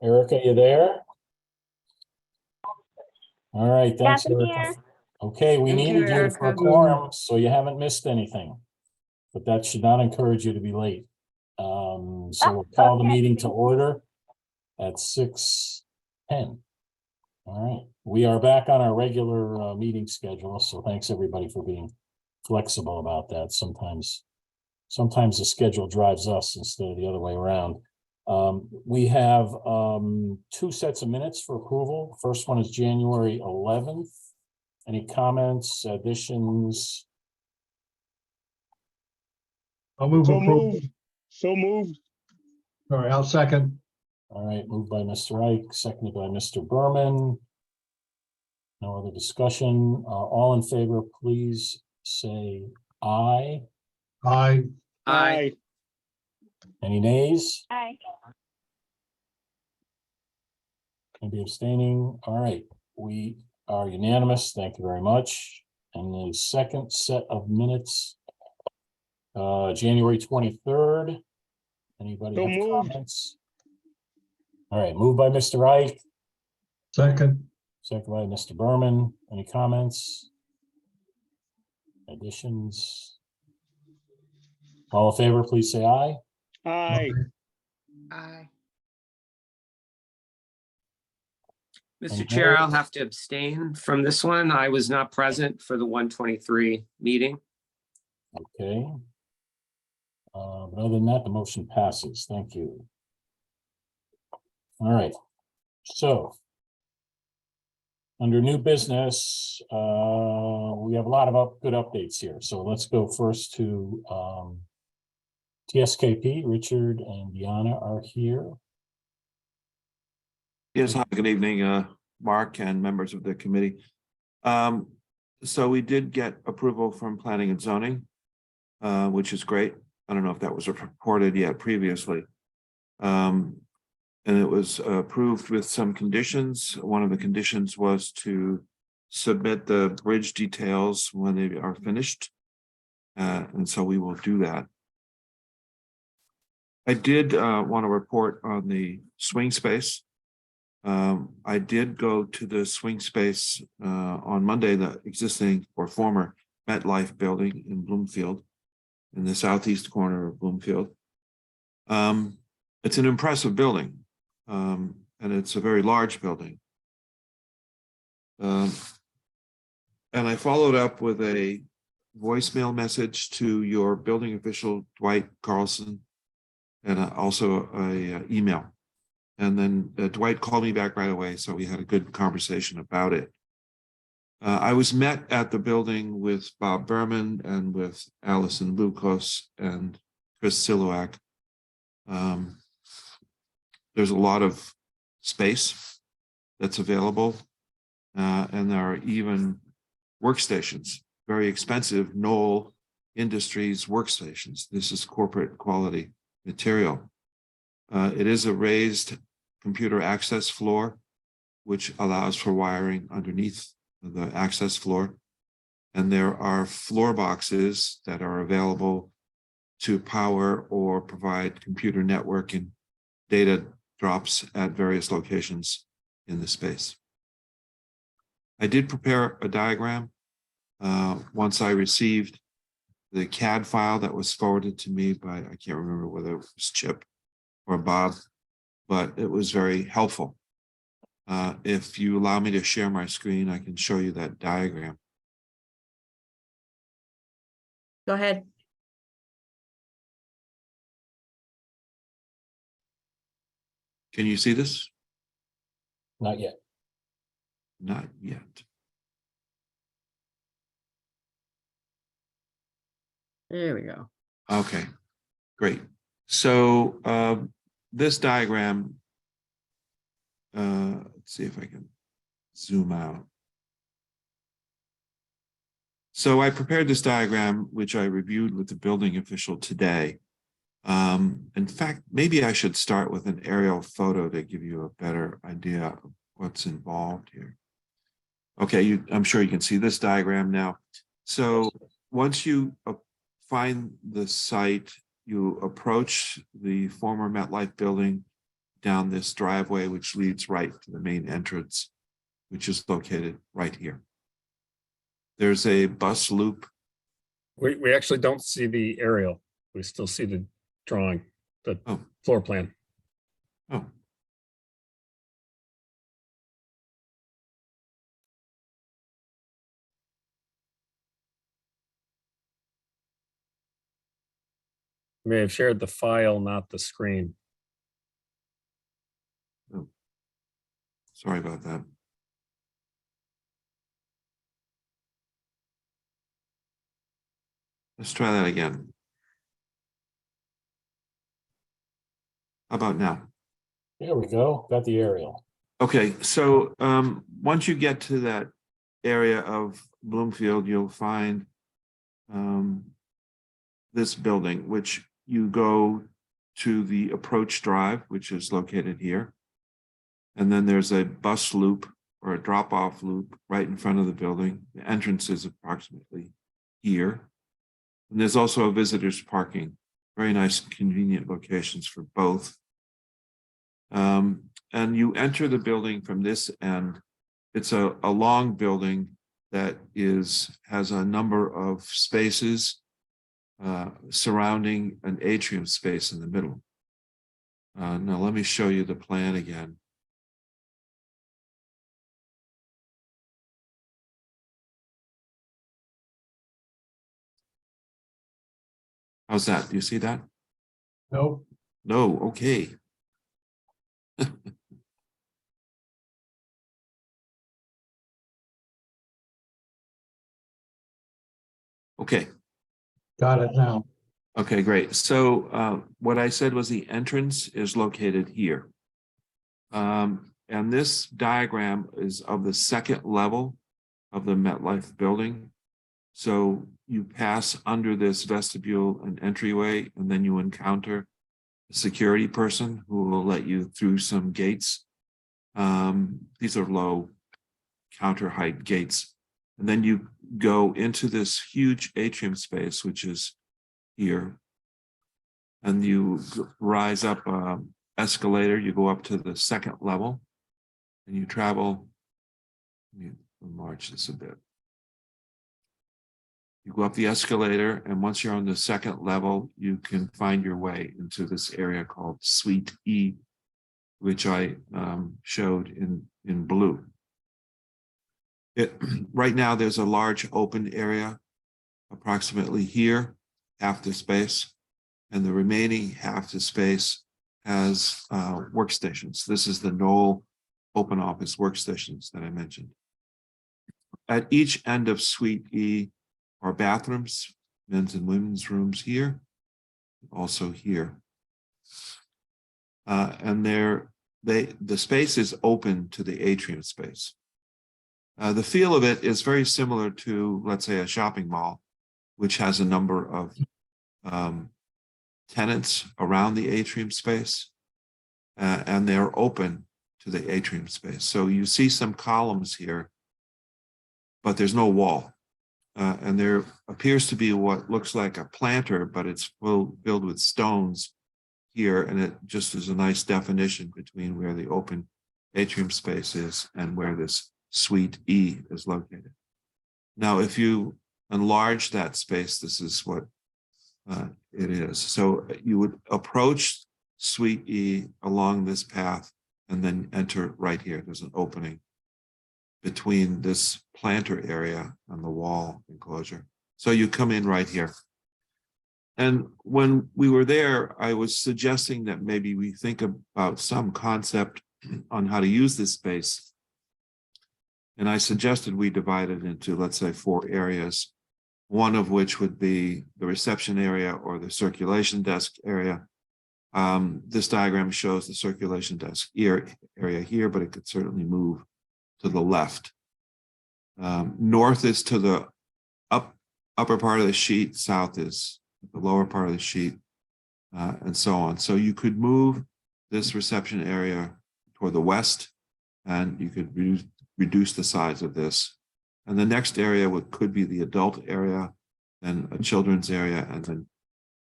Erica, you there? All right, thanks, Yes, I'm Erica. here. Okay, we Thank you, needed you for a Erica. quorum, so you haven't missed anything. But that should not encourage you to be late. So we'll call the Okay. meeting to order at 6:10. All right, we are back on our regular meeting schedule, so thanks everybody for being flexible about that. Sometimes the schedule drives us instead of the other way around. We have two sets of minutes for approval. First one is January 11th. Any comments, additions? I'll move So approval. moved. So moved. All right, I'll second. All right, moved by Mr. Ike, seconded by Mr. Berman. No other discussion. All in favor, please say aye. Aye. Aye. Any nays? Aye. Anybody abstaining? All right, we are unanimous. Thank you very much. And the second set of minutes, January 23rd. Anybody So have moved. comments? All right, moved by Mr. Ike, Second. second by Mr. Berman. Any comments? Additions? All in favor, please say aye. Aye. Aye. Any Mr. Chair, I'll nays? have to abstain from this one. I was not present for the 123 meeting. Okay. But other than that, the motion passes. Thank you. All right. So under new business, we have a lot of good updates here. So let's go first to TSKP. Richard and Deanna are here. Yes, hi, good evening, Mark and members of the committee. So we did get approval from planning and zoning, which is great. I don't know if that was reported yet previously. And it was approved with some conditions. One of the conditions was to submit the bridge details when they are finished. And so we will do that. I did want to report on the swing space. I did go to the swing space on Monday, the existing or former MetLife building in Bloomfield, in the southeast corner of Bloomfield. It's an impressive building, and it's a very large building. And I followed up with a voicemail message to your building official, Dwight Carlson, and also a email. And then Dwight called me back right away, so we had a good conversation about it. I was met at the building with Bob Berman and with Allison Lukos and Chris Siluak. There's a lot of space that's available, and there are even workstations, very expensive Knoll Industries workstations. This is corporate quality material. It is a raised computer access floor, which allows for wiring underneath the access floor. And there are floor boxes that are available to power or provide computer networking data drops at various locations in the space. I did prepare a diagram once I received the CAD file that was forwarded to me by, I can't remember whether it was Chip or Bob, but it was very helpful. If you allow me to share my screen, I can show you that diagram. Go ahead. Can you see this? Not yet. Not yet. There we go. Okay, great. So this diagram, let's see if I can zoom out. So I prepared this diagram, which I reviewed with the building official today. In fact, maybe I should start with an aerial photo to give you a better idea of what's involved here. Okay, I'm sure you can see this diagram now. So once you find the site, you approach the former MetLife building down this driveway, which leads right to the main entrance, which is located right here. There's a bus loop. We actually don't see the aerial. We still see the drawing, the Oh. floor plan. Oh, May have shared the file, not the screen. sorry about that. Let's try that again. How about now? There we go. Got the aerial. Okay, so once you get to that area of Bloomfield, you'll find this building, which you go to the approach drive, which is located here. And then there's a bus loop or a drop-off loop right in front of the building. The entrance is approximately here. And there's also a visitor's parking. Very nice, convenient locations for both. And you enter the building from this end. It's a long building that has a number of spaces surrounding an atrium space in the middle. Now let me show you the plan again. How's that? Do you see that? Nope. No, okay. Okay. Got it now. Okay, great. So what I said was the entrance is located here. And this diagram is of the second level of the MetLife building. So you pass under this vestibule and entryway, and then you encounter a security person who will let you through some gates. These are low counter height gates. And then you go into this huge atrium space, which is here. And you rise up an escalator, you go up to the second level, and you travel. Let me enlarge this a bit. You go up the escalator, and once you're on the second level, you can find your way into this area called Suite E, which I showed in blue. Right now, there's a large open area, approximately here, half the space, and the remaining half the space has workstations. This is the Knoll open office workstations that I mentioned. At each end of Suite E are bathrooms, men's and women's rooms here, also here. And the space is open to the atrium space. The feel of it is very similar to, let's say, a shopping mall, which has a number of tenants around the atrium space, and they're open to the atrium space. So you see some columns here, but there's no wall. And there appears to be what looks like a planter, but it's filled with stones here, and it just is a nice definition between where the open atrium space is and where this Suite E is located. Now, if you enlarge that space, this is what it is. So you would approach Suite E along this path and then enter right here. There's an opening between this planter area and the wall enclosure. So you come in right here. And when we were there, I was suggesting that maybe we think about some concept on how to use this space. And I suggested we divide it into, let's say, 4 areas, one of which would be the reception area or the circulation desk area. This diagram shows the circulation desk area here, but it could certainly move to the left. North is to the upper part of the sheet, south is the lower part of the sheet, and so on. So you could move this reception area toward the west, and you could reduce the size of this. And the next area could be the adult area, then a children's area, and then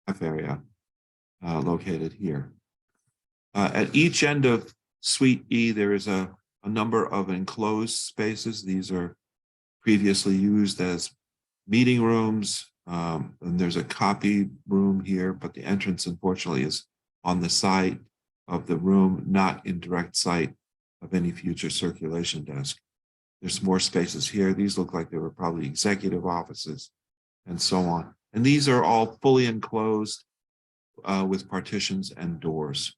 F area located here. At each end of Suite E, there is a number of enclosed spaces. These are previously used as meeting rooms. And there's a copy room here, but the entrance unfortunately is on the side of the room, not in direct sight of any future circulation desk. There's more spaces here. These look like they were probably executive offices and so on. And these are all fully enclosed with partitions and doors.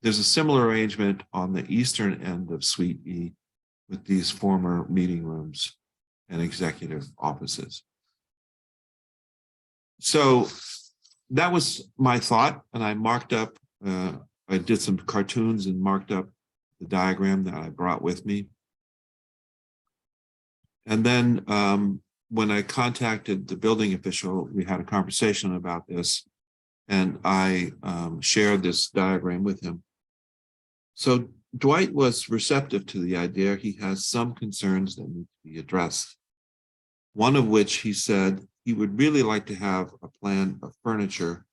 There's a similar arrangement on the eastern end of Suite E with these former meeting rooms and executive offices. So that was my thought, and I marked up, I did some cartoons and marked up the diagram that I brought with me. And then when I contacted the building official, we had a conversation about this, and I shared this diagram with him. So Dwight was receptive to the idea. He has some concerns that need to be addressed. One of which he said he would really like to have a plan of furniture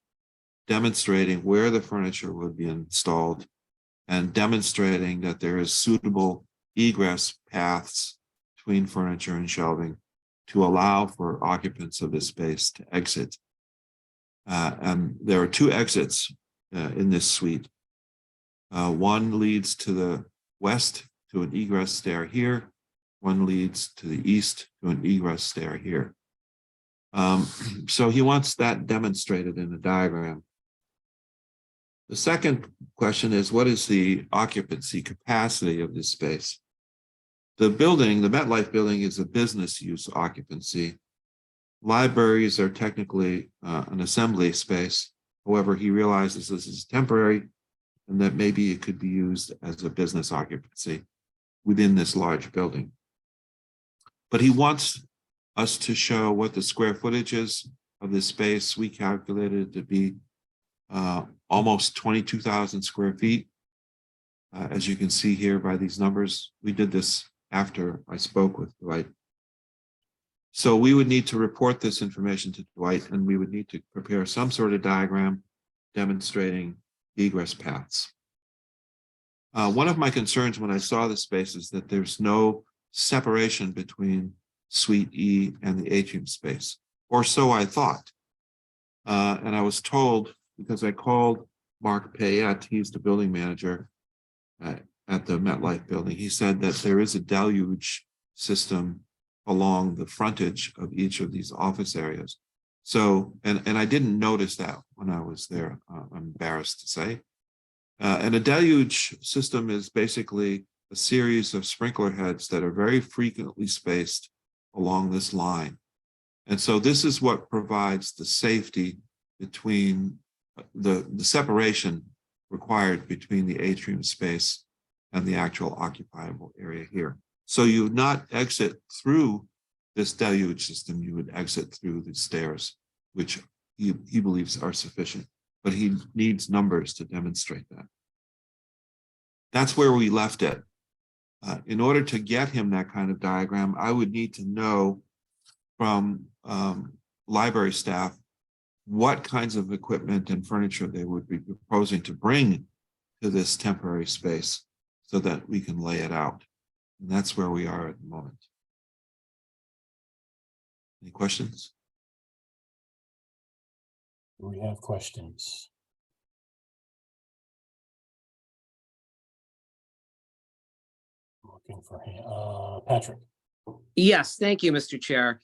demonstrating where the furniture would be installed and demonstrating that there is suitable egress paths between furniture and shelving to allow for occupants of this space to exit. And there are two exits in this suite. One leads to the west to an egress stair here. One leads to the east to an egress stair here. So he wants that demonstrated in a diagram. The second question is, what is the occupancy capacity of this space? The building, the MetLife building, is a business use occupancy. Libraries are technically an assembly space. However, he realizes this is temporary and that maybe it could be used as a business occupancy within this large building. But he wants us to show what the square footage is of this space. We calculated it to be almost 22,000 square feet. As you can see here by these numbers, we did this after I spoke with Dwight. So we would need to report this information to Dwight, and we would need to prepare some sort of diagram demonstrating egress paths. One of my concerns when I saw this space is that there's no separation between Suite E and the atrium space, or so I thought. And I was told, because I called Mark Payette, he's the building manager at the MetLife building, he said that there is a deluge system along the frontage of each of these office areas. So, and I didn't notice that when I was there, I'm embarrassed to say. And a deluge system is basically a series of sprinkler heads that are very frequently spaced along this line. And so this is what provides the safety between the separation required between the atrium space and the actual occupiable area here. So you would not exit through this deluge system, you would exit through the stairs, which he believes are sufficient, but he needs numbers to demonstrate that. That's where we left it. In order to get him that kind of diagram, I would need to know from library staff what kinds of equipment and furniture they would be proposing to bring to this temporary space so that we can lay it out. And that's where we are at the moment. Any questions? Do we have questions? Looking for Patrick. Yes, thank you, Mr. Chair.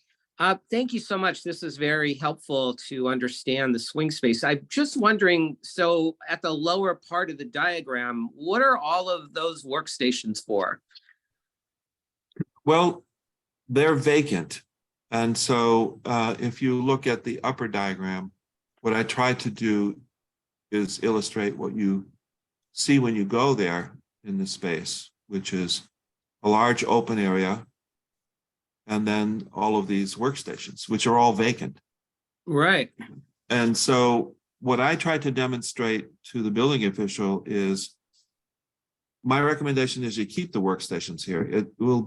Thank you so much. This is very helpful to understand the swing space. I'm just wondering, so at the lower part of the diagram, what are all of those workstations for? Well, they're vacant. And so if you look at the upper diagram, what I tried to do is illustrate what you see when you go there in the space, which is a large open area, and then all of these workstations, which are all vacant. Right. And so what I tried to demonstrate to the building official is my recommendation is you keep the workstations here. It will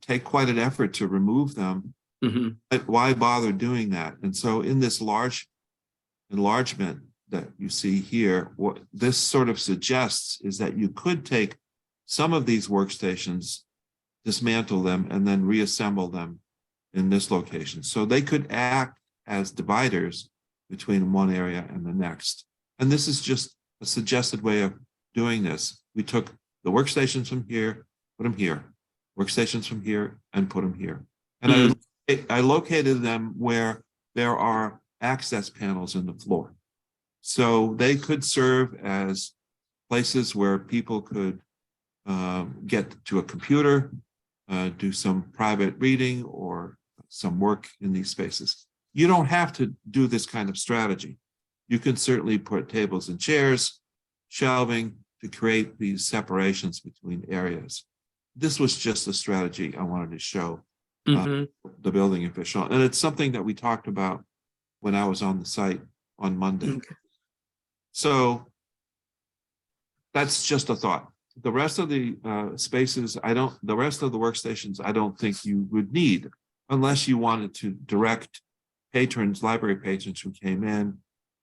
take quite an effort to remove them. Mm-hmm. But why bother doing that? And so in this large enlargement, that you see here, what this sort of suggests is that you could take some of these workstations, dismantle them, and then reassemble them in this location. So they could act as dividers between one area and the next. And this is just a suggested way of doing this. We took the workstations from here, put them here, workstations from here, and put them here. And I located them where there are access panels in the floor. So they could serve as places where people could get to a computer, do some private reading or some work in these spaces. You don't have to do this kind of strategy. You can certainly put tables and chairs, shelving to create these separations between areas. This was just a strategy I wanted to show the building official. And it's something that we talked about when I was on the site on Monday. Okay. So that's just a thought. The rest of the spaces, the rest of the workstations, I don't think you would need unless you wanted to direct patrons, library patrons who came in,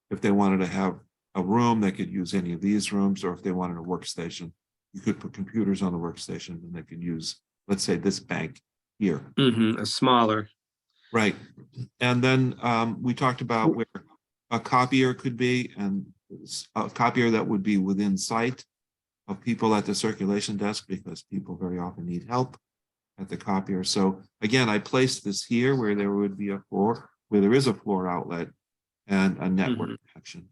if they wanted to have a room, they could use any of these rooms, or if they wanted a workstation, you could put computers on the workstation and they could use, let's say, this bank here. A smaller. Right. And then we talked about where a copier could be, and a copier that would be within sight of people at the circulation desk, because people very often need help at the copier. So again, I placed this here where there would be a floor, where there is a floor outlet and a network connection.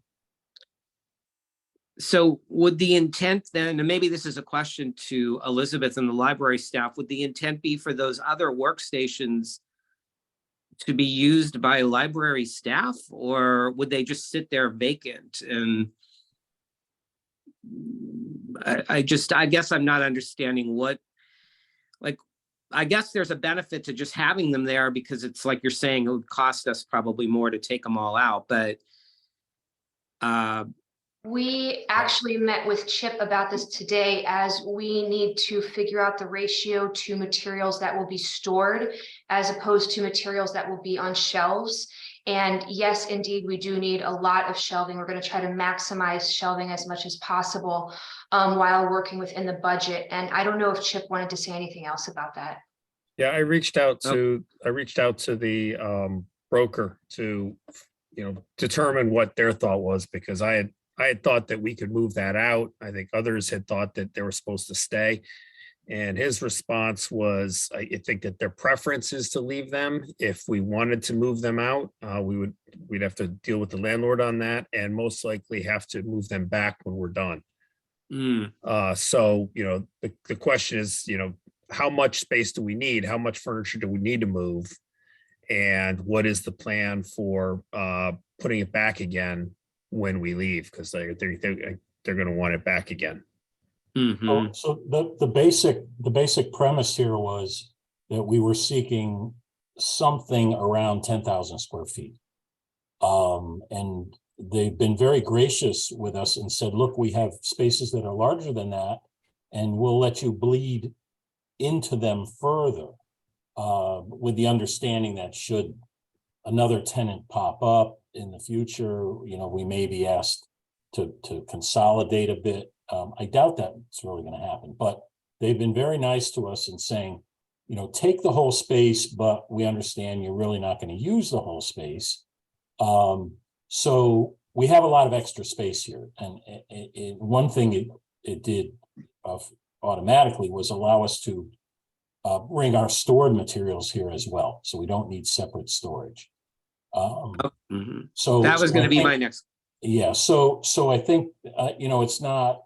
So would the intent then, and maybe this is a question to Elizabeth and the library staff, would the intent be for those other workstations to be used by library staff, or would they just sit there vacant? And I guess I'm not understanding what, like, I guess there's a benefit to just having them there, because it's like you're saying, it would cost us probably more to take them all out, but we actually met with Chip about this today, as we need to figure out the ratio to materials that will be stored as opposed to materials that will be on shelves. And yes, indeed, we do need a lot of shelving. We're going to try to maximize shelving as much as possible while working within the budget. And I don't know if Chip wanted to say anything else about that. Yeah, I reached out to the broker to, determine what their thought was, because I had thought that we could move that out. I think others had thought that they were supposed to stay. And his response was, I think that their preference is to leave them. If we wanted to move them out, we'd have to deal with the landlord on that, and most likely have to move them back when we're done. So, the question is, how much space do we need? How much furniture do we need to move? And what is the plan for putting it back again when we leave? Because they're going to want it back again. So the basic premise here was that we were seeking something around 10,000 square feet. And they've been very gracious with us and said, look, we have spaces that are larger than that, and we'll let you bleed into them further, with the understanding that should another tenant pop up in the future, we may be asked to consolidate a bit. I doubt that it's really going to happen, but they've been very nice to us in saying, take the whole space, but we understand you're really not going to use the whole space. So we have a lot of extra space here. And one thing it did automatically was allow us to bring our stored materials here as well. So we don't need separate storage. So that was going to be my next. Yeah. So I think, it's not,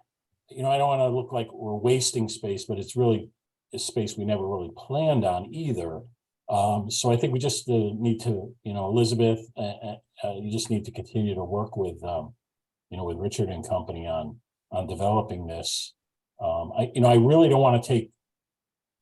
I don't want to look like we're wasting space, but it's really a space we never really planned on either. So I think we just need to, Elizabeth, you just need to continue to work with, with Richard and company on developing this. I really don't want to take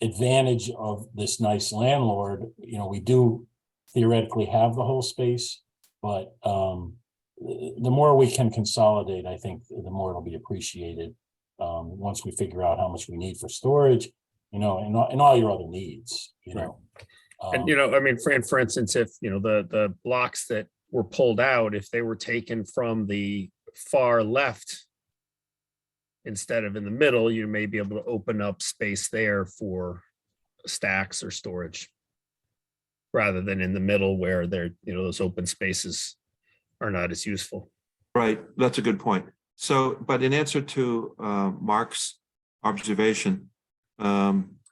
advantage of this nice landlord. We do theoretically have the whole space, but the more we can consolidate, I think the more it'll be appreciated once we figure out how much we need for storage, and all your other needs, Right. And for instance, if the blocks that were pulled out, if they were taken from the far left instead of in the middle, you may be able to open up space there for stacks or storage rather than in the middle where they're, those open spaces are not as useful. Right, that's a good point. So, but in answer to Mark's observation,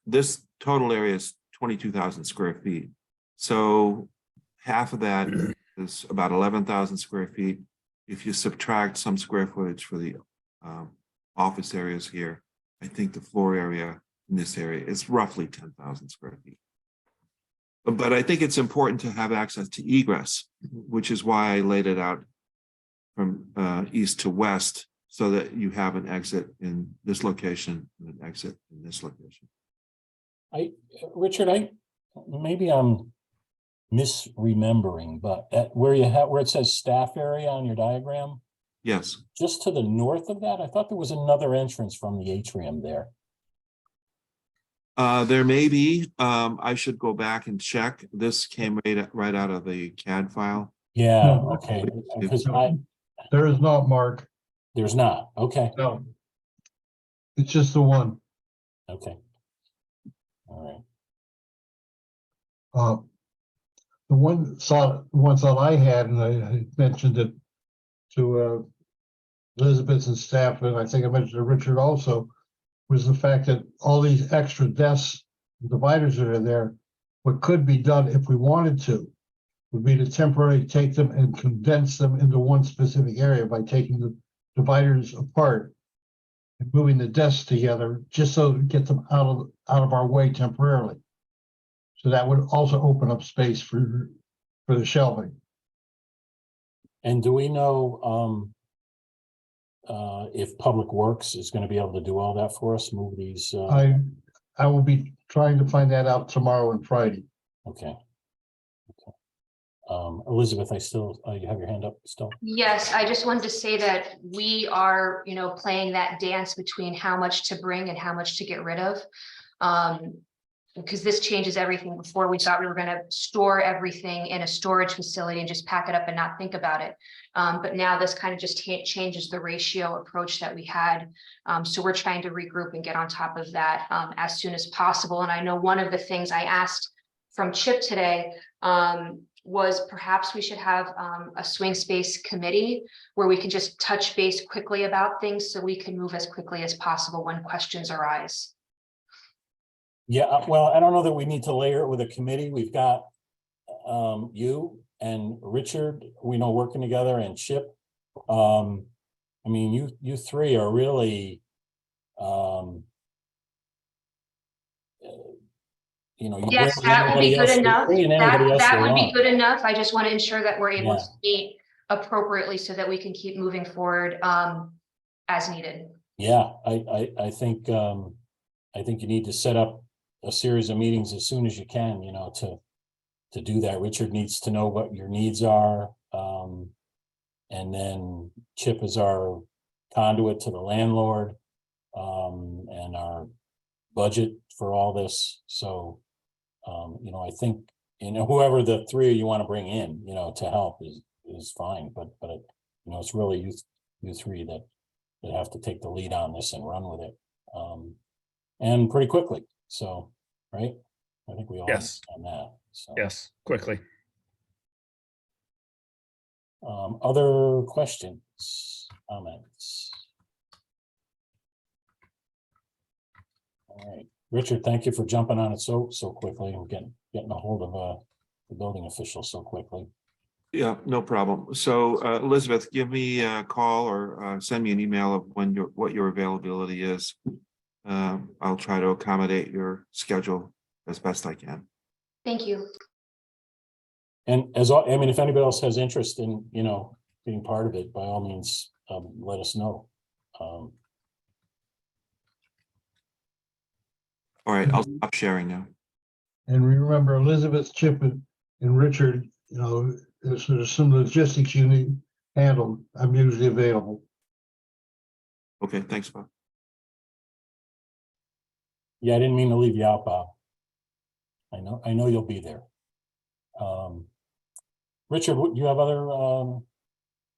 this total area is 22,000 square feet. So half of that is about 11,000 square feet. If you subtract some square footage for the office areas here, I think the floor area in this area is roughly 10,000 square feet. But I think it's important to have access to egress, which is why I laid it out from east to west, so that you have an exit in this location and an exit in this location. Richard, maybe I'm misremembering, but at where it says staff area on your diagram, Yes, just to the north of that, I thought there was another entrance from the atrium there. there may be. I should go back and check. This came right out of the CAD file. Yeah, No. okay, because There is not, Mark. there's not, okay, No. It's just the one. okay. All right. The one thought I had, and I mentioned it to Elizabeth and staff, and I think I mentioned to Richard also, was the fact that all these extra desks, dividers that are there, what could be done if we wanted to would be to temporarily take them and condense them into one specific area by taking the dividers apart and moving the desks together, just so to get them out of our way temporarily. So that would also open up space for the shelving. And do we know if Public Works is going to be able to do all that for us, move these? I will be trying to find that out tomorrow and Friday. Okay. Elizabeth, you have your hand up still? Yes, I just wanted to say that we are, playing that dance between how much to bring and how much to get rid of. Because this changes everything. Before, we thought we were going to store everything in a storage facility and just pack it up and not think about it. But now this kind of just changes the ratio approach that we had. So we're trying to regroup and get on top of that as soon as possible. And I know one of the things I asked from Chip today was perhaps we should have a swing space committee where we can just touch base quickly about things so we can move as quickly as possible when questions arise. Yeah, well, I don't know that we need to layer it with a committee. We've got you and Richard, we know, working together, and Chip. I mean, you three are really, Yes, that will be good enough. That would be good enough. I just want to ensure that we're able to meet appropriately so that we can keep moving forward as needed. Yeah, I think you need to set up a series of meetings as soon as you can, to do that. Richard needs to know what your needs are. And then Chip is our conduit to the landlord, and our budget for all this. So, I think, whoever the three of you want to bring in, to help is fine, but it's really you three that have to take the lead on this and run with it. And pretty quickly. So, right? I think we all understand that. So, Yes, quickly. Other questions, comments? All right, Richard, thank you for jumping on it so quickly and getting a hold of the building official so quickly. Yeah, no problem. So Elizabeth, give me a call or send me an email of what your availability is. I'll try to accommodate your schedule as best I can. Thank you. And if anybody else has interest in, being part of it, by all means, let us know. All right, I'll stop sharing now. And remember, Elizabeth, Chip, and Richard, there's some logistics you need handled. I'm usually available. Okay, thanks, Bob. Yeah, I didn't mean to leave you out, Bob. I know you'll be there. Richard, do you have other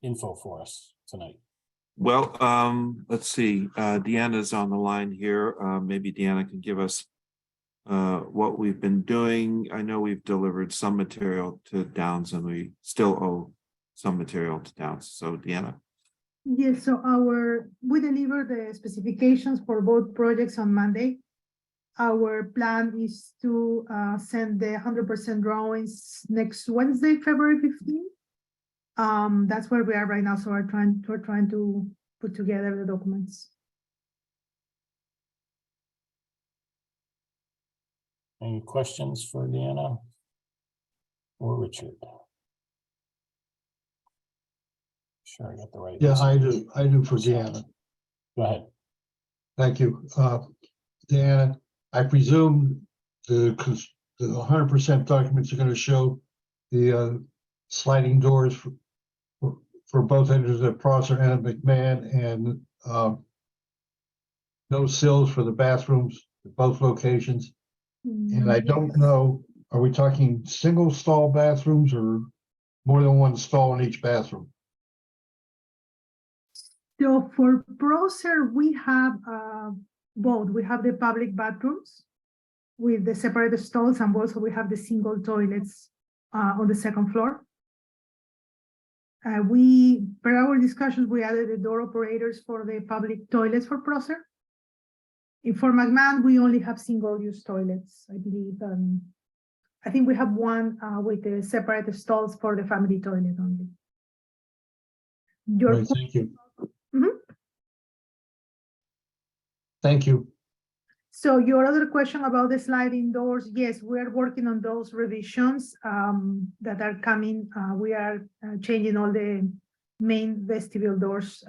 info for us tonight? Well, let's see, Deanna's on the line here. Maybe Deanna can give us what we've been doing. I know we've delivered some material to Downs and we still owe some material to Downs. So Deanna. Yes, so we delivered the specifications for both projects on Monday. Our plan is to send the 100% drawings next Wednesday, February 15th. That's where we are right now. So we're trying to put together the documents. Any questions for Deanna or Richard? Sure, I got the right. Yeah, I do for Deanna. Go ahead. Thank you. Deanna, I presume the 100% documents are going to show the sliding doors for both ends of Prosser and McMahon, and no sills for the bathrooms at both locations. And I don't know, are we talking single stall bathrooms or more than one stall in each bathroom? So for Prosser, we have both. We have the public bathrooms with the separate stalls, and also we have the single toilets on the second floor. Per our discussions, we added the door operators for the public toilets for Prosser. For McMahon, we only have single-use toilets, I believe. I think we have one with the separate stalls for the family toilet only. Right, thank you. Mhm. Thank you. So your other question about the sliding doors, yes, we're working on those revisions that are coming. We are changing all the main vestibule doors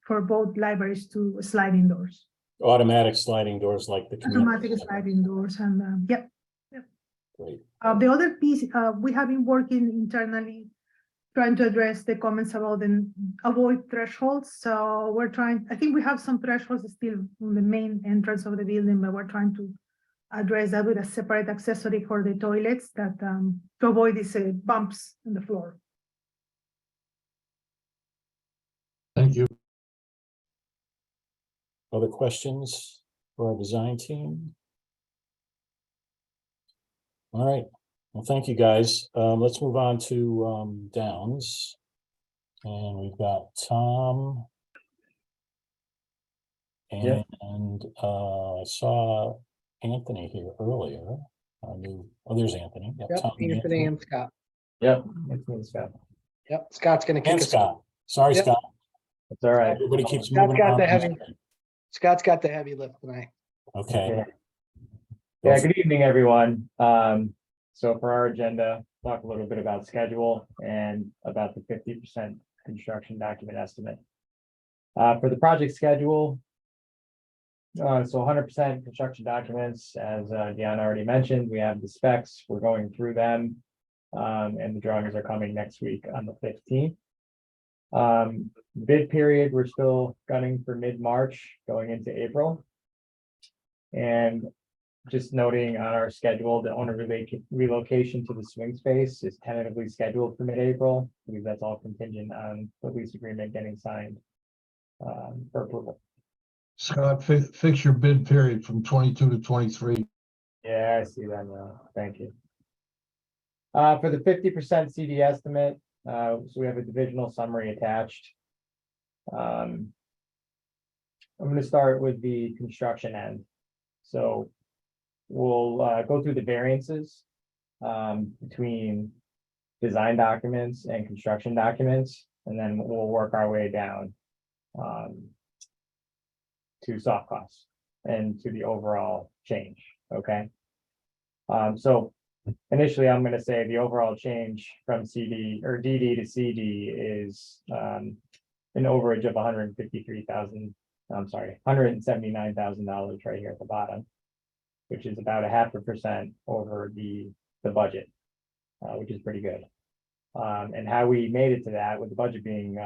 for both libraries to sliding doors. Automatic sliding doors like the community Automatic center. sliding doors, and yep. Great. The other piece, we have been working internally, trying to address the comments about the avoid thresholds. So we're trying, I think we have some thresholds still on the main entrance of the building, but we're trying to address that with a separate accessory for the toilets that to avoid these bumps in the floor. Thank you. Other questions for our design team? All right. Well, thank you, guys. Let's move on to Downs. And we've got Tom. Yep. And I saw Anthony here earlier. There's Anthony. Yep, Yep, Tom and Anthony and Scott. Yep. That's me, Scott. Yep, Scott's gonna kick And us. Scott. Sorry, Yep. Scott. It's all right. Everybody keeps Scott's moving got on. the heavy, Scott's got the heavy lift tonight. Okay. Okay. Yeah, good evening, everyone. So for our agenda, talk a little bit about schedule and about the 50% construction document estimate. For the project schedule, so 100% construction documents, as Deanna already mentioned, we have the specs, we're going through them. And the drawings are coming next week on the 15th. Bid period, we're still gunning for mid-March, going into April. And just noting on our schedule, the owner relocation to the swing space is tentatively scheduled for mid-April. I believe that's all contingent on the lease agreement getting signed for approval. Scott, fix your bid period from 22 to 23. Yeah, I see that now. Thank you. For the 50% CD estimate, so we have a divisional summary attached. I'm going to start with the construction end. So we'll go through the variances between design documents and construction documents, and then we'll work our way down to soft costs and to the overall change. Okay. So initially, I'm going to say the overall change from CD or DD to CD is an overage of $153,000. I'm sorry, $179,000 right here at the bottom, which is about 0.5% over the budget, which is pretty good. And how we made it to that, with the budget being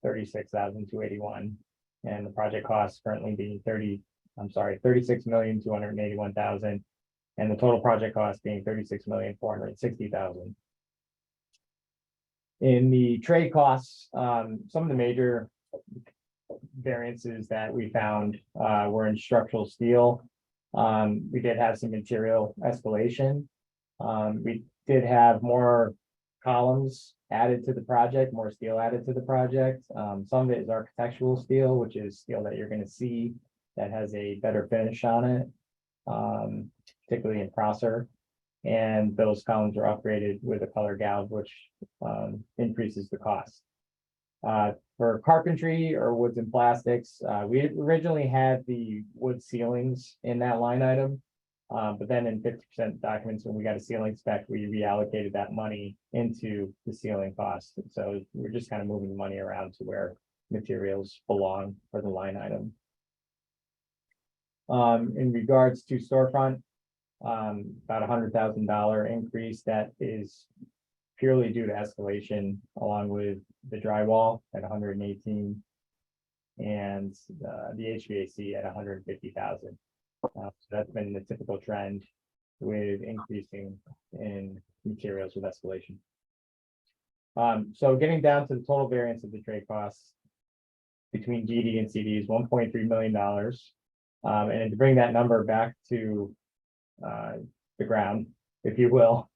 $36,281, and the project costs currently being $36,281,000, and the total project cost being $36,460,000. In the trade costs, some of the major variances that we found were in structural steel. We did have some material escalation. We did have more columns added to the project, more steel added to the project. Some of it is architectural steel, which is steel that you're gonna see that has a better finish on it, particularly in Prosser. And those columns are upgraded with a color gouge, which increases the cost. For carpentry or woods and plastics, we originally had the wood ceilings in that line item. But then in 50% documents, when we got a ceiling spec, we reallocated that money into the ceiling cost. So we're just kind of moving the money around to where materials belong for the line item. In regards to storefront, about $100,000 increase that is purely due to escalation, along with the drywall at 118 and the HVAC at 150,000. So that's been the typical trend with increasing in materials with escalation. So getting down to the total variance of the trade costs between DD and CD is $1.3 million. And to bring that number back to the ground, if you will,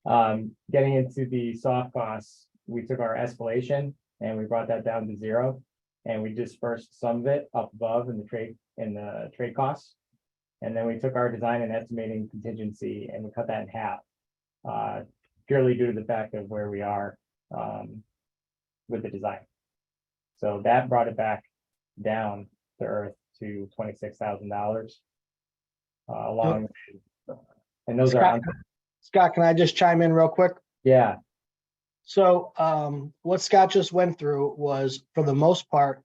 getting into the soft costs, we took our escalation and we brought that down to 0, and we dispersed some of it up above in the trade costs. And then we took our design and estimating contingency and we cut that in half, purely due to the fact of where we are with the design. So that brought it back down to earth to $26,000. Along with, and those are, Scott, can I just chime in real quick? yeah, So what Scott just went through was, for the most part,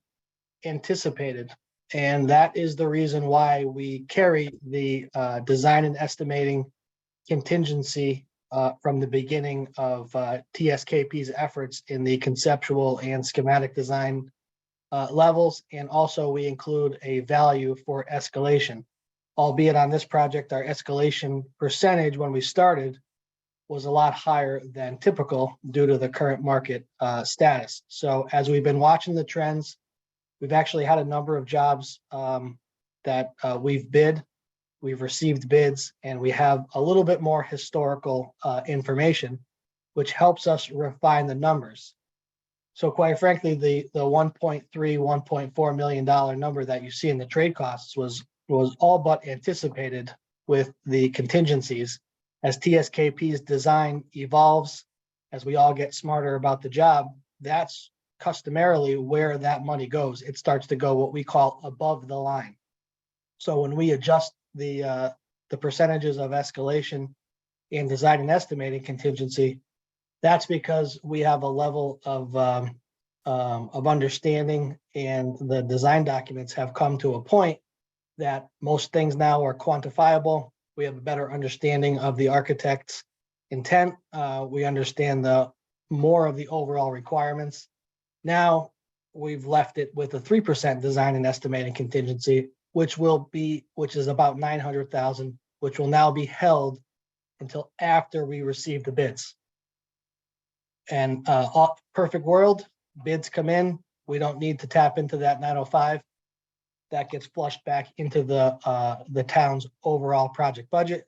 anticipated. And that is the reason why we carry the design and estimating contingency from the beginning of TSKP's efforts in the conceptual and schematic design levels. And also we include a value for escalation, albeit on this project, our escalation percentage when we started was a lot higher than typical due to the current market status. So as we've been watching the trends, we've actually had a number of jobs that we've bid, we've received bids, and we have a little bit more historical information, which helps us refine the numbers. So quite frankly, the $1.3, $1.4 million number that you see in the trade costs was all but anticipated with the contingencies. As TSKP's design evolves, as we all get smarter about the job, that's customarily where that money goes. It starts to go what we call above the line. So when we adjust the percentages of escalation in design and estimating contingency, that's because we have a level of understanding, and the design documents have come to a point that most things now are quantifiable. We have a better understanding of the architect's intent. We understand more of the overall requirements. Now we've left it with a 3% design and estimating contingency, which is about 900,000, which will now be held until after we receive the bids. And perfect world, bids come in, we don't need to tap into that 905. That gets flushed back into the town's overall project budget.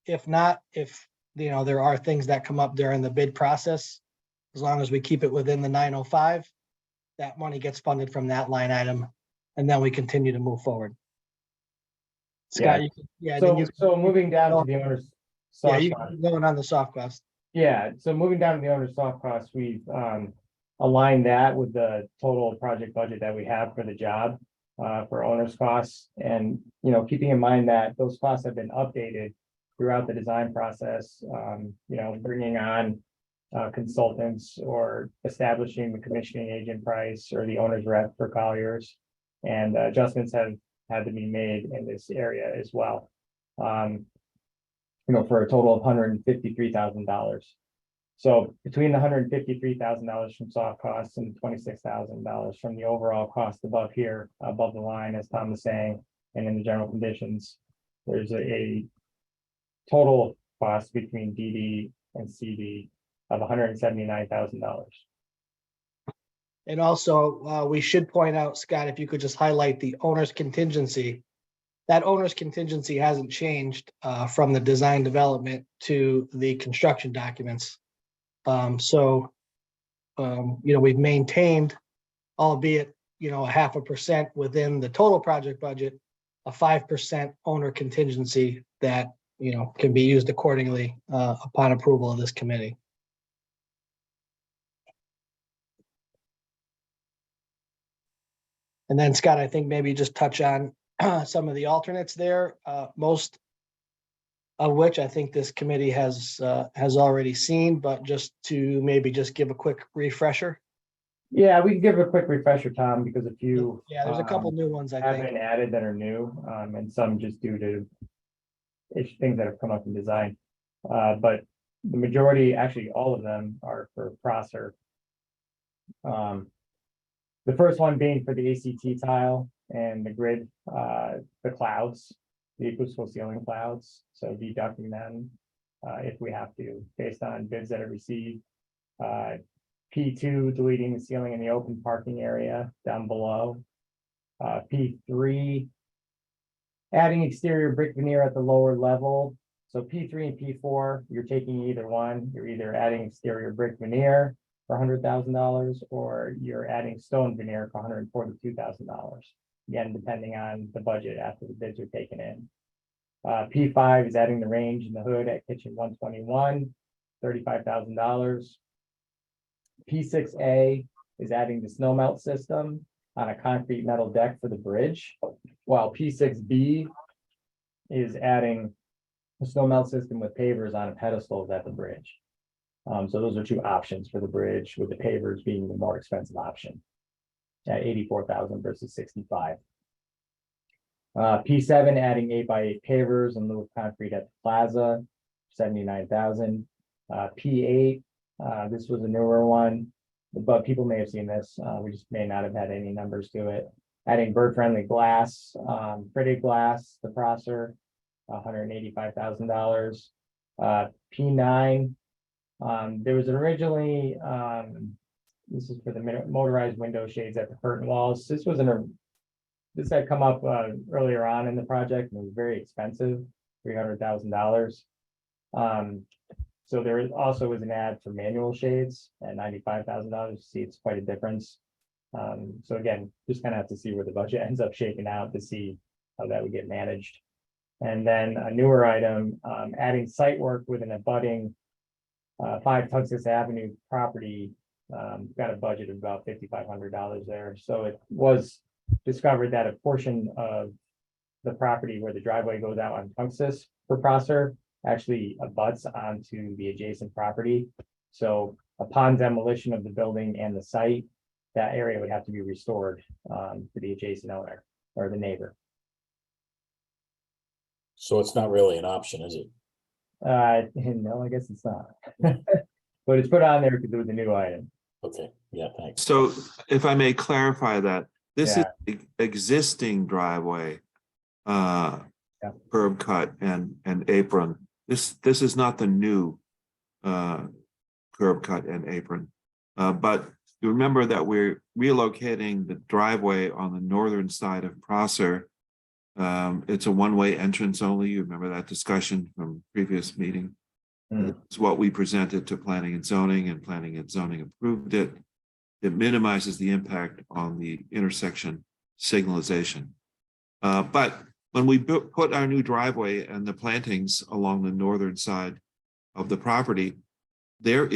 If not, if there are things that come up during the bid process, as long as we keep it within the 905, that money gets funded from that line item, and then we continue to move forward. Scott, so moving down to the owner's soft you cost. going on the soft cost. Yeah, so moving down to the owner's soft costs, we've aligned that with the total project budget that we have for the job for owner's costs. And, keeping in mind that those costs have been updated throughout the design process, bringing on consultants or establishing the commissioning agent price or the owner's rep for Colliers, and adjustments have had to be made in this area as well. For a total of $153,000. So between the $153,000 from soft costs and $26,000 from the overall cost above here, above the line, as Tom was saying, and in the general conditions, there's a total cost between DD and CD of $179,000. And also, we should point out, Scott, if you could just highlight the owner's contingency. That owner's contingency hasn't changed from the design development to the construction documents. We've maintained, albeit, 0.5% within the total project budget, a 5% owner contingency that, can be used accordingly upon approval of this committee. And then Scott, I think maybe just touch on some of the alternates there, most of which I think this committee has already seen, but just to maybe just give a quick refresher. Yeah, we can give a quick refresher, Tom, because a few. Yeah, there's a couple new ones, I have think. been added that are new, and some just due to things that have come up in design. But the majority, actually, all of them are for Prosser. The first one being for the ACT tile and the grid, the clouds, the acoustical ceiling clouds, so deducting them if we have to, based on bids that are received. P2, deleting the ceiling in the open parking area down below. P3, adding exterior brick veneer at the lower level. So P3 and P4, you're taking either one. You're either adding exterior brick veneer for $100,000, or you're adding stone veneer for $142,000. Again, depending on the budget after the bids are taken in. P5 is adding the range in the hood at kitchen 121, $35,000. P6A is adding the snow melt system on a concrete metal deck for the bridge, while P6B is adding a snow melt system with pavers on pedestals at the bridge. So those are two options for the bridge, with the pavers being the more expensive option at $84,000 versus $65,000. P7 adding 8x8 pavers in lieu of concrete at the plaza, $79,000. P8, this was a newer one, but people may have seen this. We just may not have had any numbers to it. Adding bird-friendly glass, fritted glass, the Prosser, $185,000. P9, there was originally, this is for the motorized window shades at the curtain walls. This had come up earlier on in the project and it was very expensive, $300,000. So there also was an ad for manual shades at $95,000. See, it's quite a difference. So again, just kind of have to see where the budget ends up shaking out to see how that would get managed. And then a newer item, adding site work with an abutting 5 Tuxas Avenue property. Got a budget of about $5,500 there. So it was discovered that a portion of the property where the driveway goes out on Tuxas for Prosser actually abuts onto the adjacent property. So upon demolition of the building and the site, that area would have to be restored to the adjacent owner or the neighbor. So it's not really an option, is it? No, I guess it's not. But it's put on there because it was a new item. Okay, yeah, thanks. So if I may clarify that, this Yeah. is the existing driveway, curb cut and apron. This is not the new curb cut and apron. But you remember that we're relocating the driveway on the northern side of Prosser. It's a one-way entrance only. You remember that discussion from previous meeting? It's what we presented to planning and zoning, and planning and zoning approved it. It minimizes the impact on the intersection signalization. But when we put our new driveway and the plantings along the northern side of the property, there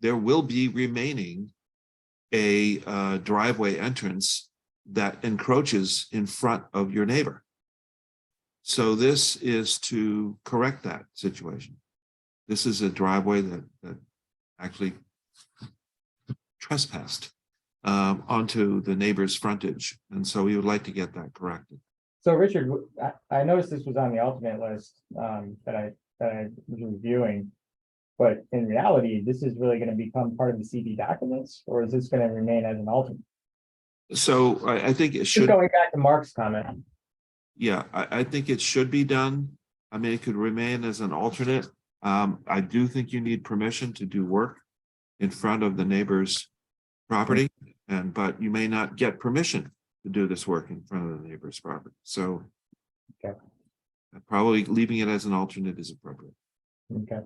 will be remaining a driveway entrance that encroaches in front of your neighbor. So this is to correct that situation. This is a driveway that actually trespassed onto the neighbor's frontage. And so we would like to get that corrected. So Richard, I noticed this was on the alternate list that I was reviewing, but in reality, this is really going to become part of the CD documents, or is this going to remain as an alternate? So I think it Just should. going back to Mark's comment. Yeah, I think it should be done. I mean, it could remain as an alternate. I do think you need permission to do work in front of the neighbor's property. but you may not get permission to do this work in front of the neighbor's property. So Okay. probably leaving it as an alternate is appropriate. Okay.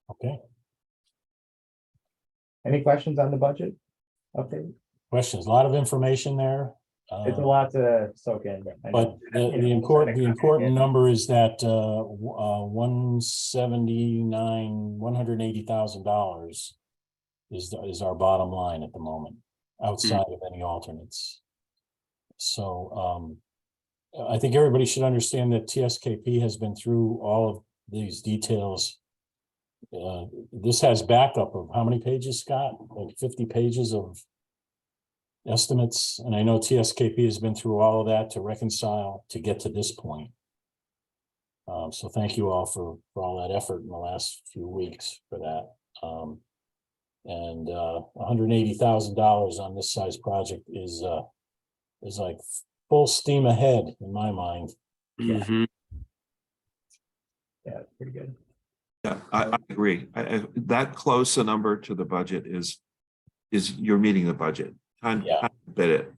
Okay, Any questions on the budget? Okay, questions, a lot of information there. it's a lot to soak in. I But know. the important number is that 180,000 is our bottom line at the moment, outside of any alternates. So I think everybody should understand that TSKP has been through all of these details. This has backup of how many pages, Scott? Like 50 pages of estimates, and I know TSKP has been through all of that to reconcile to get to this point. So thank you all for all that effort in the last few weeks for that. And $180,000 on this size project is like full steam ahead in my mind. Mhm. Yeah, it's pretty good. Yeah, I agree. That close a number to the budget is you're meeting the budget. Time to bid it.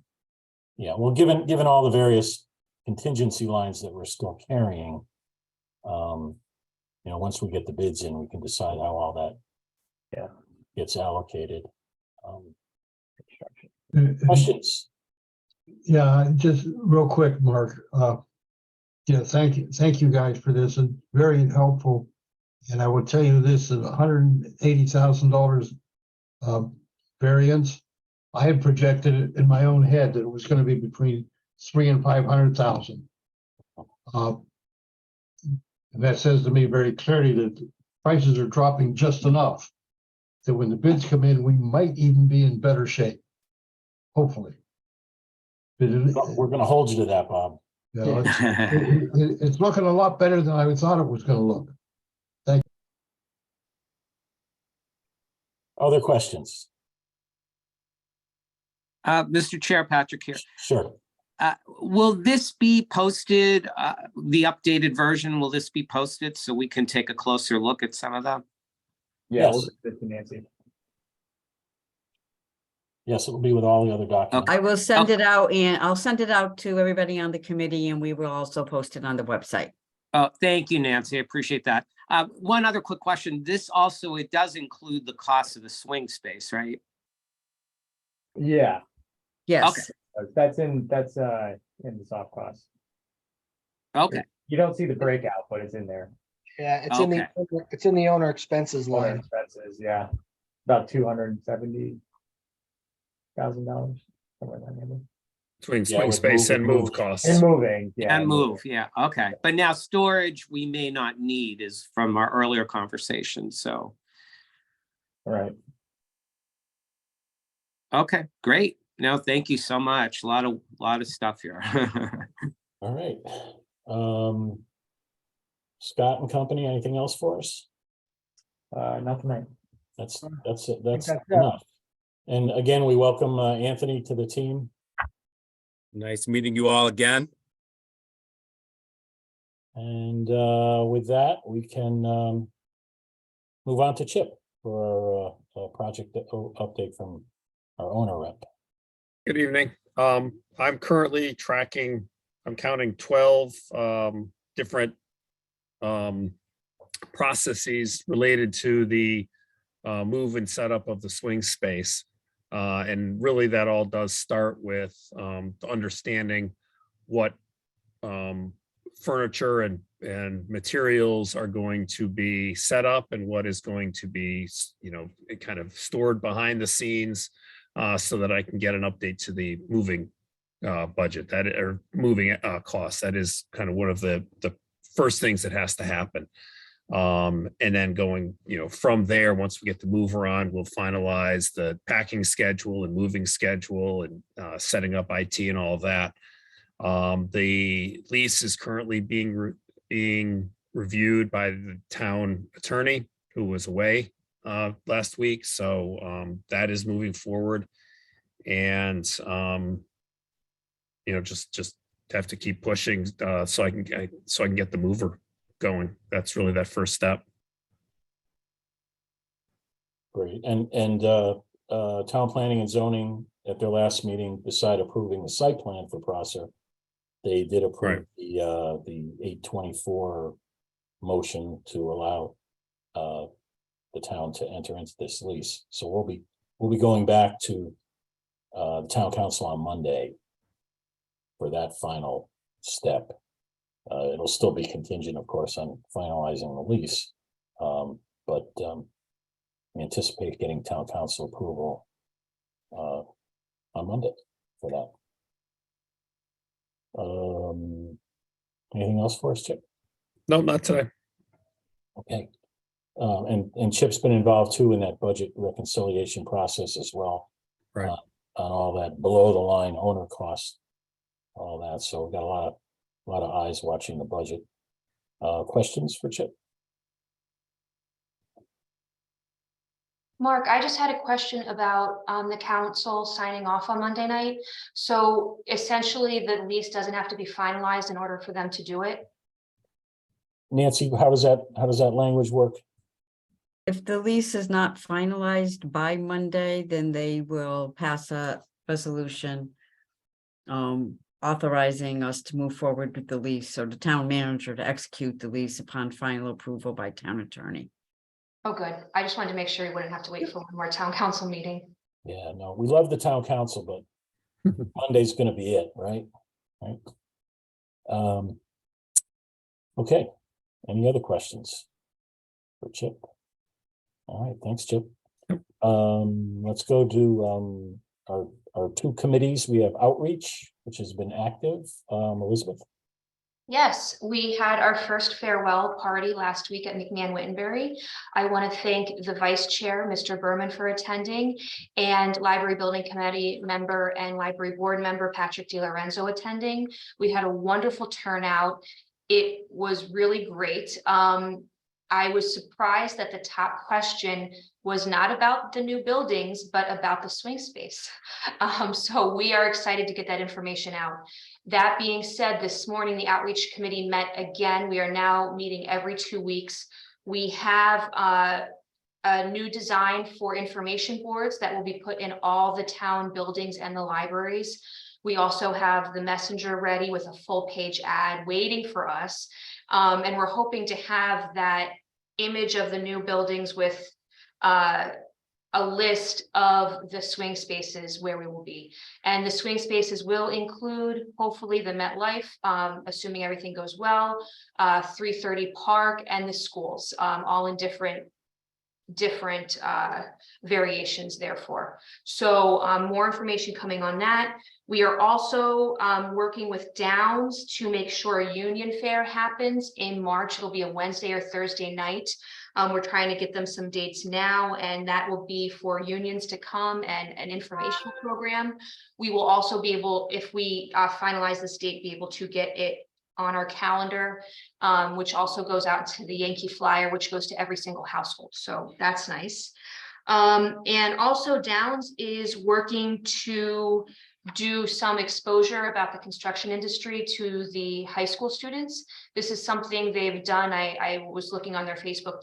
Yeah, well, given all the various contingency lines that we're still carrying, once we get the bids in, we can decide how all that gets allocated. Questions? Yeah, just real quick, Mark. Thank you guys for this, and very helpful. And I will tell you this: $180,000 variance. I had projected it in my own head that it was going to be between 300,000 and 500,000. And that says to me very clearly that prices are dropping just enough that when the bids come in, we might even be in better shape. Hopefully. We're going to hold you to that, Bob. It's looking a lot better than I thought it was going to look. Thank you. Other questions? Mr. Chair, Patrick here. Sure. Will this be posted, the updated version, will this be posted so we can take a closer look at some of them? Yeah, Yes. we'll get this to Nancy. Yes, it will be with all the other documents. I will send it out, and I'll send it out to everybody on the committee, and we will also post it on the website. Oh, thank you, Nancy. I appreciate that. One other quick question. This also, it does include the cost of the swing space, right? Yeah, Yes. that's in the soft cost. Okay, You don't see the breakout, but it's in there. Yeah, it's in the owner expenses Owner line. expenses, yeah, about $270,000, somewhere in that neighborhood. Between Yeah, swing with space and move move. costs. And moving, yeah. and move, yeah, okay. But now storage, we may not need is from our earlier conversation, so, All right. okay, great. No, thank you so much. A lot of stuff here. All right. Scott and company, anything else for us? Not tonight. That's that's it. enough. And again, we welcome Anthony to the team. Nice meeting you all again. And with that, we can move on to Chip for a project update from our owner rep. Good evening. I'm currently I'm counting 12 different processes related to the move and setup of the swing space. And really that all does start with understanding what furniture and materials are going to be set up and what is going to be, kind of stored behind the scenes, so that I can get an update to the moving budget or moving costs. That is kind of one of the first things that has to happen. And then going, from there, once we get the mover on, we'll finalize the packing schedule and moving schedule and setting up IT and all of that. The lease is currently being reviewed by the town attorney who was away last week. So that is moving forward. And, just have to keep pushing so I can get the mover going. That's really that first step. Great. And town planning and zoning at their last meeting, beside approving the site plan for Prosser, they did approve the 824 motion to allow the town to enter into this lease. So we'll be going back to the town council on Monday for that final step. It'll still be contingent, of course, on finalizing the lease. But we anticipate getting town council approval on Monday for that. Anything else for us, Chip? No, not today. Okay. And Chip's been involved too in that budget reconciliation process as well. Right. On all that below the line owner cost, all that. So we've got a lot of eyes watching the budget. Questions for Chip? Mark, I just had a question about the council signing off on Monday night. So essentially, the lease doesn't have to be finalized in order for them to do it. Nancy, how does that language work? If the lease is not finalized by Monday, then they will pass a resolution authorizing us to move forward with the lease, so the town manager to execute the lease upon final approval by town attorney. Oh, good. I just wanted to make sure you wouldn't have to wait for one more town council meeting. Yeah, no, we love the town council, but Monday's gonna be it, right? Right. Okay, any other questions for Chip? All right, thanks, Chip. Let's go to our two committees. We have outreach, which has been active. Elizabeth. Yes, we had our first farewell party last week at McMahon-Wittenberry. I want to thank the vice chair, Mr. Berman, for attending, and library building committee member and library board member, Patrick DiLorenzo, attending. We had a wonderful turnout. It was really great. I was surprised that the top question was not about the new buildings, but about the swing space. So we are excited to get that information out. That being said, this morning, the outreach committee met again. We are now meeting every 2 weeks. We have a new design for information boards that will be put in all the town buildings and the libraries. We also have the messenger ready with a full page ad waiting for us. And we're hoping to have that image of the new buildings with a list of the swing spaces where we will be. And the swing spaces will include, hopefully, the MetLife, assuming everything goes well, 330 Park, and the schools, all in different variations, therefore. So more information coming on that. We are also working with Downs to make sure Union Fair happens in March. It'll be a Wednesday or Thursday night. We're trying to get them some dates now, and that will be for unions to come and an information program. We will also be able, if we finalize this date, be able to get it on our calendar, which also goes out to the Yankee flyer, which goes to every single household. So that's nice. And also Downs is working to do some exposure about the construction industry to the high school students. This is something they've done. I was looking on their Facebook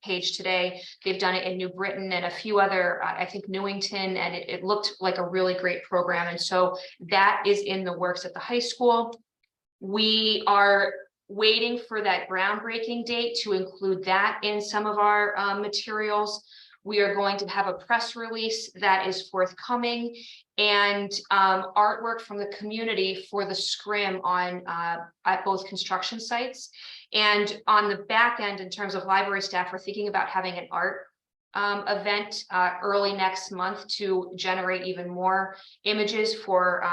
page today. They've done it in New Britain and a few other, I think Newington, and it looked like a really great program. And so that is in the works at the high school. We are waiting for that groundbreaking date to include that in some of our materials. We are going to have a press release that is forthcoming, and artwork from the community for the scrim on at both construction sites. And on the back end, in terms of library staff, we're thinking about having an art event early next month to generate even more images for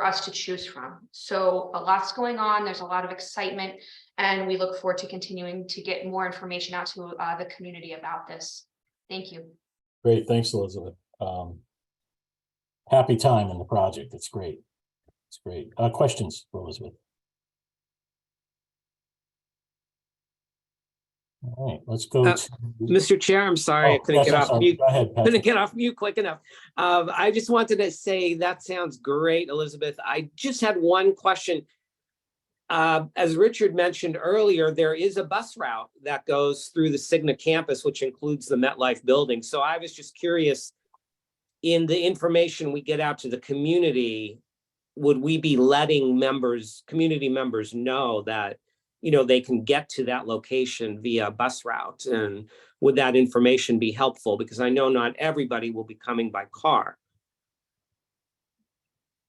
us to choose from. So a lot's going on. There's a lot of excitement, and we look forward to continuing to get more information out to the community about this. Thank you. Great, thanks, Elizabeth. Happy time in the project. It's great. It's great. Questions for Elizabeth? All right, let's go to Mr. Chair, I'm sorry, I couldn't yes, get I'm off sorry. mute. Go ahead, Couldn't Patrick. get off mute quick enough. I just wanted to say that sounds great, Elizabeth. I just had one question. As Richard mentioned earlier, there is a bus route that goes through the Cigna campus, which includes the MetLife building. So I was just curious in the information we get out to the community, would we be letting community members know that, they can get to that location via bus route? And would that information be helpful? Because I know not everybody will be coming by car.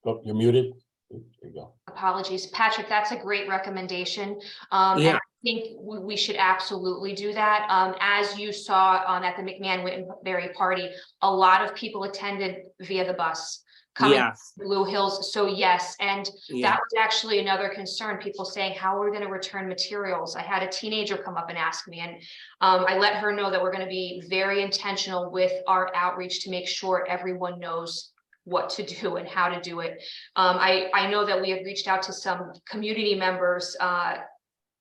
Oh, you're muted. There you go. Apologies, Patrick, that's a great recommendation. Yeah. And I think we should absolutely do that. As you saw at the McMahon-Wittenberry party, a lot of people attended via the bus coming Yes. to Blue Hills. So yes, and Yeah. that was actually another concern, people saying, how are we going to return materials? I had a teenager come up and ask me, and I let her know that we're going to be very intentional with our outreach to make sure everyone knows what to do and how to do it. I know that we have reached out to some community members,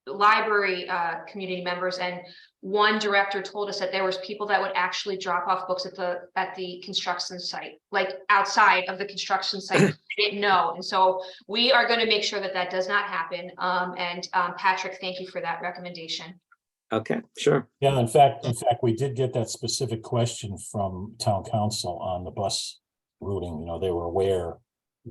library community members, and one director told us that there was people that would actually drop off books at the construction site, like outside of the construction site. They didn't know. And so we are going to make sure that that does not happen. Patrick, thank you for that recommendation. Okay, sure. Yeah, in fact, we did get that specific question from town council on the bus routing. They were aware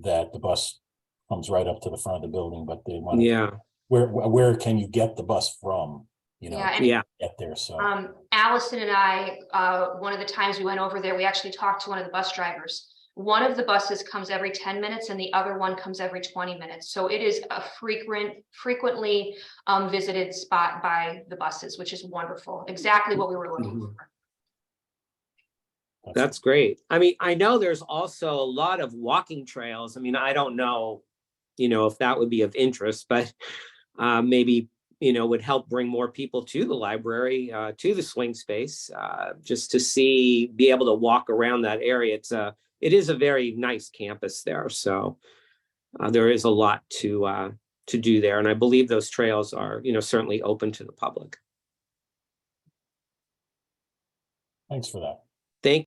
that the bus comes right up to the front of the building, but they wanted, Yeah. where can you get the bus from? Yeah. Get there. So Allison and I, one of the times we went over there, we actually talked to one of the bus drivers. One of the buses comes every 10 minutes and the other one comes every 20 minutes. So it is a frequently visited spot by the buses, which is wonderful. Exactly what we were looking for. That's great. I mean, I know there's also a lot of walking trails. I mean, I don't know, if that would be of interest, but maybe, would help bring more people to the library, to the swing space, just to be able to walk around that area. It is a very nice campus there. So there is a lot to do there. And I believe those trails are, certainly open to the public. thanks for that. Thank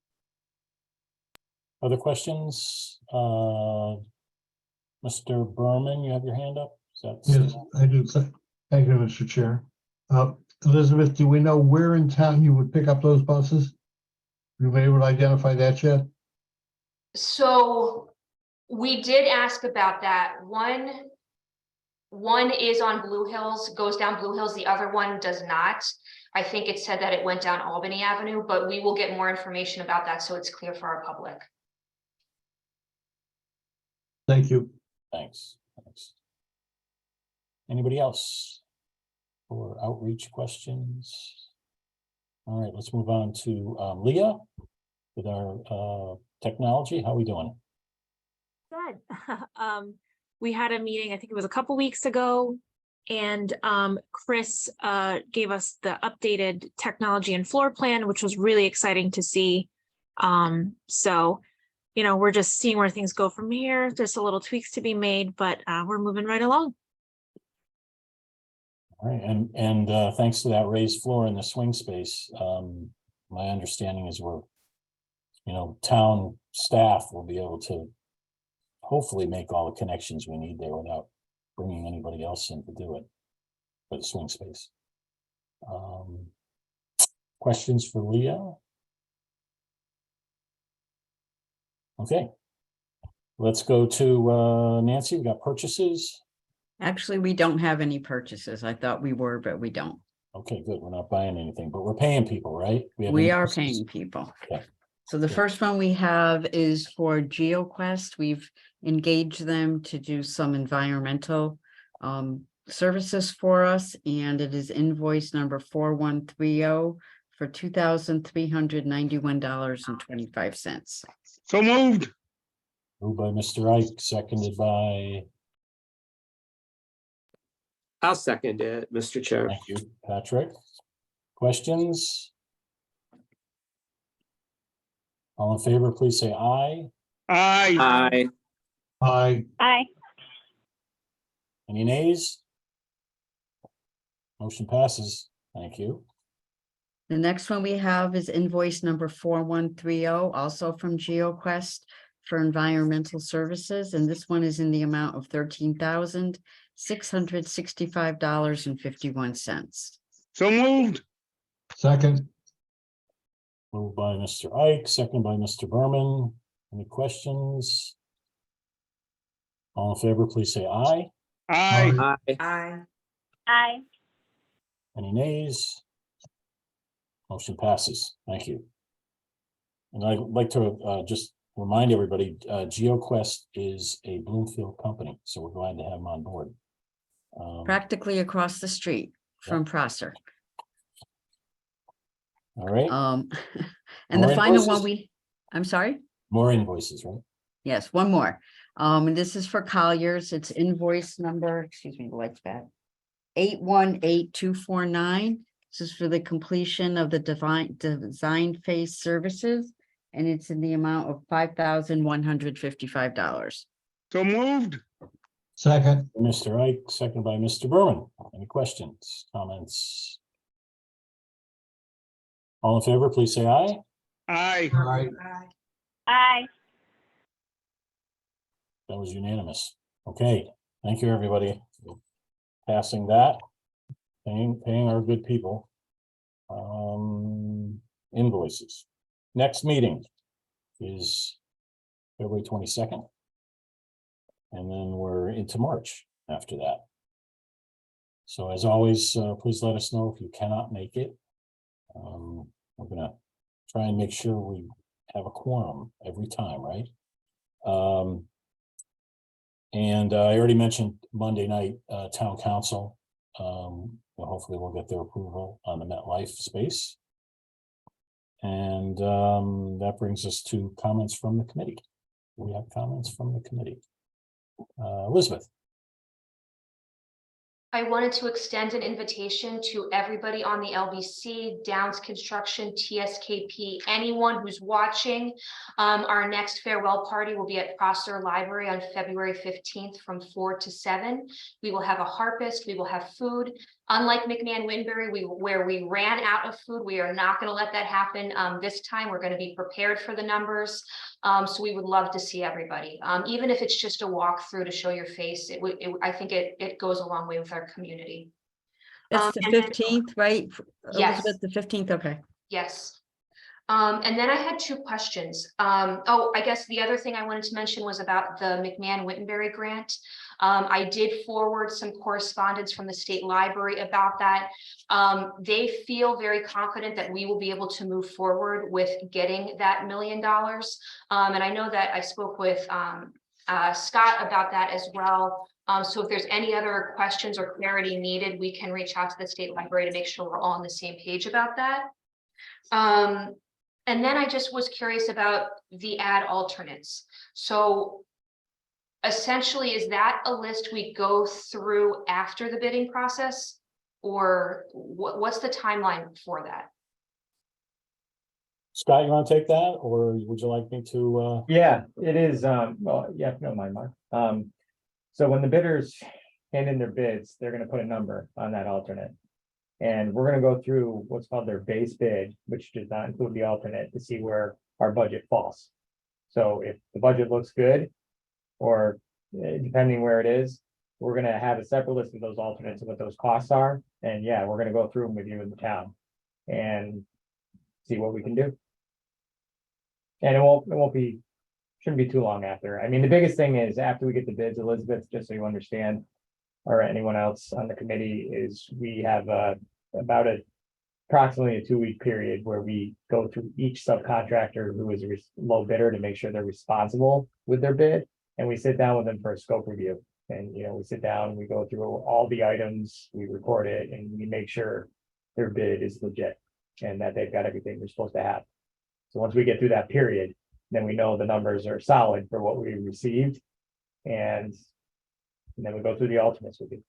Other questions? Mr. Berman, you have your hand up? Yes, I do. Thank you, Mr. Chair. Elizabeth, do we know where in town you would pick up those buses? You been able to identify that yet? So we did ask about that. One is on Blue Hills, goes down Blue Hills. The other one does not. I think it said that it went down Albany Avenue, but we will get more information about that so it's clear for our public. Thank you. Thanks. Anybody else for outreach questions? All right, let's move on to Leah with our technology. How are we doing? Good. We had a meeting, I think it was a couple weeks ago, and Chris gave us the updated technology and floor plan, which was really exciting to see. So, we're just seeing where things go from here. There's a little tweaks to be made, but we're moving right along. All right, and thanks to that raised floor in the swing space, my understanding is town staff will be able to hopefully make all the connections we need there without bringing anybody else in to do it for the swing space. Questions for Leah? Okay, let's go to Nancy. We got purchases. Actually, we don't have any purchases. I thought we were, but we don't. Okay, good. We're not buying anything, but we're paying people, right? We are paying people. Okay. So the first one we have is for GeoQuest. We've engaged them to do some environmental services for us, and it is invoice number 4130 for $2,391.25. So moved. Moved by Mr. Ike, seconded by, I'll second it, Mr. Chair. thank you, Patrick. Questions? All in favor, please say aye. Aye. Aye. Aye. Aye. Any nays? Motion passes. Thank you. The next one we have is invoice number 4130, also from GeoQuest for environmental services. And this one is in the amount of $13,665.51. So moved. Second. Moved by Mr. Ike, seconded by Mr. Berman. Any questions? All in favor, please say aye. Aye. Aye. Aye. Any nays? Motion passes. Thank you. And I'd like to just remind everybody, GeoQuest is a Bloomfield company, so we're glad to have them on board. Practically across the street from Prosser. All right, And the More final invoices? one I'm sorry? more invoices, right? Yes, one more. And this is for Colliers. It's invoice number, excuse me, the light's bad. 818249. This is for the completion of the design phase services. And it's in the amount of $5,155. So moved. second, Mr. Ike, second by Mr. Berman. Any questions, comments? All in favor, please say aye. Aye. aye, Aye. That was unanimous. Okay, thank you, everybody. Passing that, paying our good people. Invoices. Next meeting is February 22nd. And then we're into March after that. So as always, please let us know if you cannot make it. We're gonna try and make sure we have a quorum every time, right? And I already mentioned Monday night, town council. Well, hopefully we'll get their approval on the MetLife space. And that brings us to comments from the committee. We have comments from the committee. Elizabeth. I wanted to extend an invitation to everybody on the LBC, Downs Construction, TSKP, anyone who's watching. Our next farewell party will be at Prosser Library on February 15th from 4 to 7. We will have a harpist, we will have food. Unlike McMahon-Winbury, where we ran out of food, we are not going to let that happen this time. We're going to be prepared for the numbers. So we would love to see everybody, even if it's just a walkthrough to show your face. I think it goes a long way with our community. That's the And then- 15th, right? Yes. Elizabeth, the 15th, okay. Yes. And then I had two questions. I guess the other thing I wanted to mention was about the McMahon-Wittenberry grant. I did forward some correspondence from the state library about that. They feel very confident that we will be able to move forward with getting that $1 million. And I know that I spoke with Scott about that as well. So if there's any other questions or clarity needed, we can reach out to the state library to make sure we're all on the same page about that. And then I just was curious about the ad alternates. So essentially, is that a list we go through after the bidding process? Or what's the timeline for that? Scott, you want to take that, or would you like me to? Yeah, it is, well, yeah, no, mind, Mark. So when the bidders hand in their bids, they're gonna put a number on that alternate. And we're gonna go through what's called their base bid, which does not include the alternate, to see where our budget falls. So if the budget looks good, or depending where it is, we're gonna have a separate list of those alternates and what those costs are. And yeah, we're gonna go through them with you in the town and see what we can do. And it won't be, shouldn't be too long after. I mean, the biggest thing is after we get the bids, Elizabeth, just so you understand, or anyone else on the committee, is we have about approximately a 2-week period where we go through each subcontractor who is a low bidder to make sure they're responsible with their bid. And we sit down with them for a scope review. And, we sit down, we go through all the items, we record it, and we make sure their bid is legit and that they've got everything they're supposed to have. So once we get through that period, then we know the numbers are solid for what we received. And then we go through the alternates with you.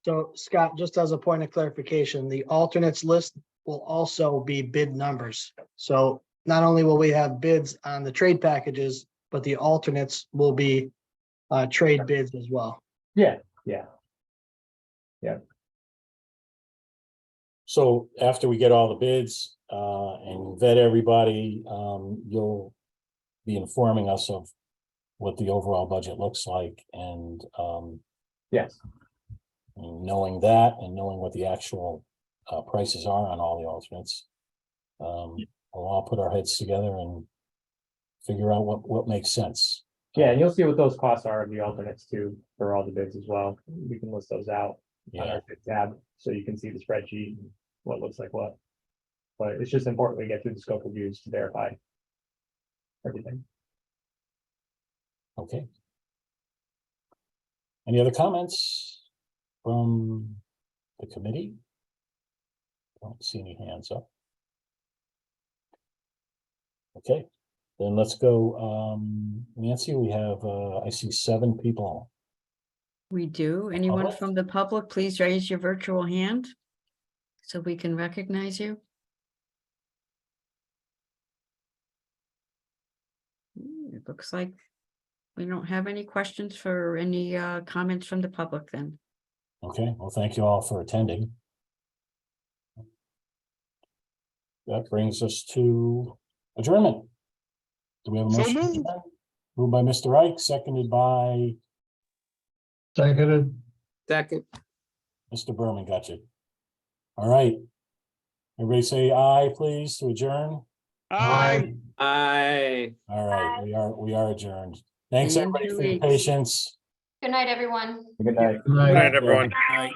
So Scott, just as a point of clarification, the alternates list will also be bid numbers. So not only will we have bids on the trade packages, but the alternates will be trade bids as well. Yeah. So after we get all the bids and vet everybody, you'll be informing us of what the overall budget looks like, and Yes. knowing that and knowing what the actual prices are on all the alternates, we'll all put our heads together and figure out what makes sense. Yeah, and you'll see what those costs are of the alternates too, for all the bids as well. We can list those out on Yeah, our bid tab, so you can see the spreadsheet and what looks like what. But it's just important we get through the scope of use to verify everything. okay. Any other comments from the committee? Don't see any hands up. Okay, then let's go. Nancy, we have, I see 7 people. We do. Anyone Public? from the public, please raise your virtual hand so we can recognize you. It looks like we don't have any questions for any comments from the public then. Okay, well, thank you all for attending. That brings us to adjournment. Do we have a So motion? to moved. adjourn? Moved by Mr. Ike, seconded by Seconded. Second, Mr. Berman, got you. All right. Everybody say aye, please, to adjourn. Aye. aye. All right, we are adjourned. Thanks, See you in everybody, 2 for your weeks. patience. Good night, everyone. Good night. Good night. Good night, everyone. Aye.